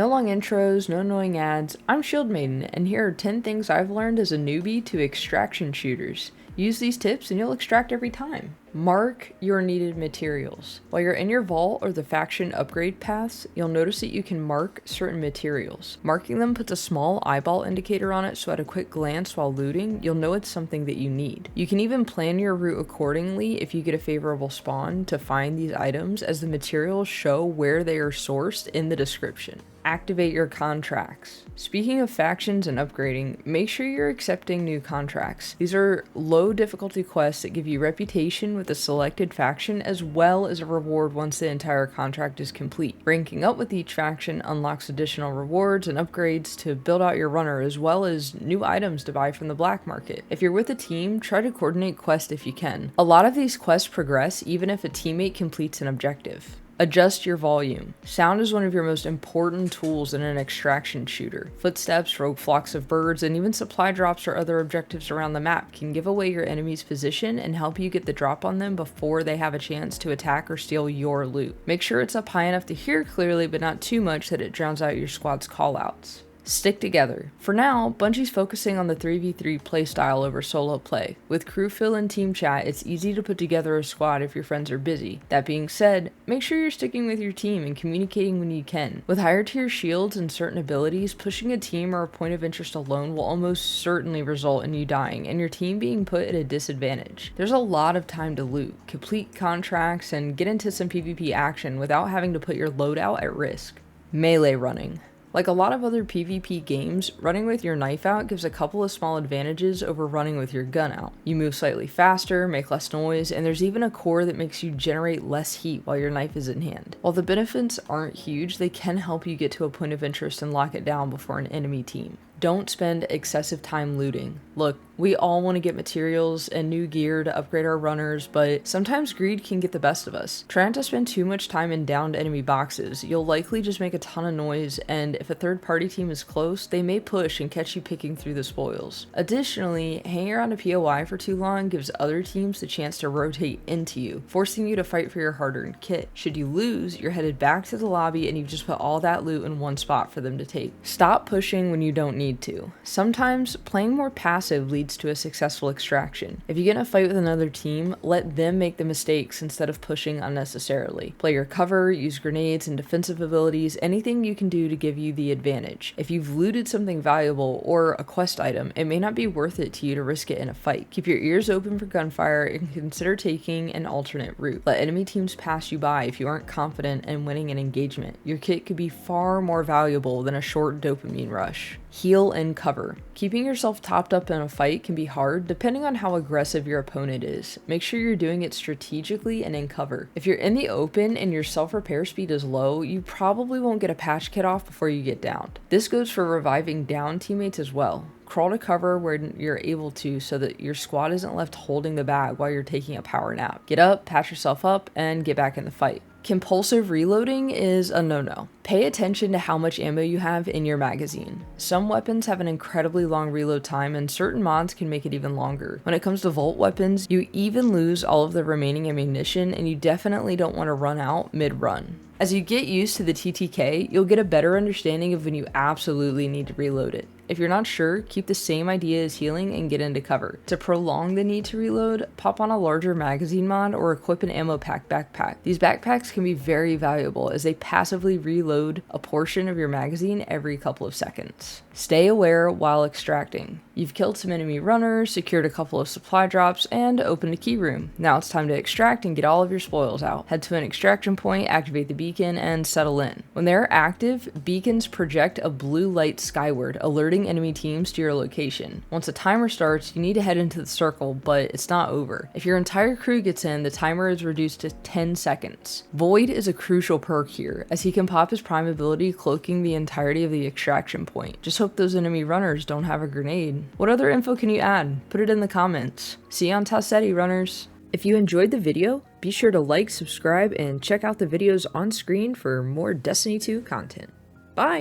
No long intros, no annoying ads. I'm Shield Maiden, and here are 10 things I've learned as a newbie to extraction shooters. Use these tips and you'll extract every time. Mark your needed materials. While you're in your vault or the faction upgrade paths, you'll notice that you can mark certain materials. Marking them puts a small eyeball indicator on it, so at a quick glance while looting, you'll know it's something that you need. You can even plan your route accordingly if you get a favorable spawn to find these items, as the materials show where they are sourced in the description. Activate your contracts. Speaking of factions and upgrading, make sure you're accepting new contracts. These are low difficulty quests that give you reputation with a selected faction as well as a reward once the entire contract is complete. Ranking up with each faction unlocks additional rewards and upgrades to build out your runner, as well as new items to buy from the black market. If you're with a team, try to coordinate quests if you can. A lot of these quests progress even if a teammate completes an objective. Adjust your volume. Sound is one of your most important tools in an extraction shooter. Footsteps, rogue flocks of birds, and even supply drops or other objectives around the map can give away your enemy's position and help you get the drop on them before they have a chance to attack or steal your loot. Make sure it's up high enough to hear clearly, but not too much that it drowns out your squad's callouts. Stick together. For now, Bungie's focusing on the 3v3 playstyle over solo play. With crew fill and team chat, it's easy to put together a squad if your friends are busy. That being said, make sure you're sticking with your team and communicating when you can. With higher tier shields and certain abilities, pushing a team or a point of interest alone will almost certainly result in you dying and your team being put at a disadvantage. There's a lot of time to loot, complete contracts, and get into some PvP action without having to put your loadout at risk. Melee running. Like a lot of other PvP games, running with your knife out gives a couple of small advantages over running with your gun out. You move slightly faster, make less noise, and there's even a core that makes you generate less heat while your knife is in hand. While the benefits aren't huge, they can help you get to a point of interest and lock it down before an enemy team. Don't spend excessive time looting. Look, we all want to get materials and new gear to upgrade our runners, but sometimes greed can get the best of us. Try not to spend too much time in downed enemy boxes. You'll likely just make a ton of noise, and if a third party team is close, they may push and catch you picking through the spoils. Additionally, hanging around a POI for too long gives other teams the chance to rotate into you, forcing you to fight for your hard-earned kit. Should you lose, you're headed back to the lobby and you've just put all that loot in one spot for them to take. Stop pushing when you don't need to. Sometimes playing more passive leads to a successful extraction. If you get in a fight with another team, let them make the mistakes instead of pushing unnecessarily. Play your cover, use grenades and defensive abilities, anything you can do to give you the advantage. If you've looted something valuable or a quest item, it may not be worth it to you to risk it in a fight. Keep your ears open for gunfire and consider taking an alternate route. Let enemy teams pass you by if you aren't confident in winning an engagement. Your kit could be far more valuable than a short dopamine rush. Heal and cover. Keeping yourself topped up in a fight can be hard depending on how aggressive your opponent is. Make sure you're doing it strategically and in cover. If you're in the open and your self-repair speed is low, you probably won't get a patch kit off before you get downed. This goes for reviving down teammates as well. Crawl to cover where you're able to so that your squad isn't left holding the bag while you're taking a power nap. Get up, patch yourself up, and get back in the fight. Compulsive reloading is a no-no. Pay attention to how much ammo you have in your magazine. Some weapons have an incredibly long reload time and certain mods can make it even longer. When it comes to Volt weapons, you even lose all of the remaining ammunition and you definitely don't want to run out mid-run. As you get used to the TTK, you'll get a better understanding of when you absolutely need to reload it. If you're not sure, keep the same idea as healing and get into cover. To prolong the need to reload, pop on a larger magazine mod or equip an ammo pack backpack. These backpacks can be very valuable as they passively reload a portion of your magazine every couple of seconds. Stay aware while extracting. You've killed some enemy runners, secured a couple of supply drops, and opened a key room. Now it's time to extract and get all of your spoils out. Head to an extraction point, activate the beacon, and settle in. When they're active, beacons project a blue light skyward, alerting enemy teams to your location. Once the timer starts, you need to head into the circle, but it's not over. If your entire crew gets in, the timer is reduced to 10 seconds. Void is a crucial perk here, as he can pop his prime ability cloaking the entirety of the extraction point. Just hope those enemy runners don't have a grenade. What other info can you add? Put it in the comments. See you on Tassetti, runners. If you enjoyed the video, be sure to like, subscribe, and check out the videos on screen for more Destiny 2 content. Bye!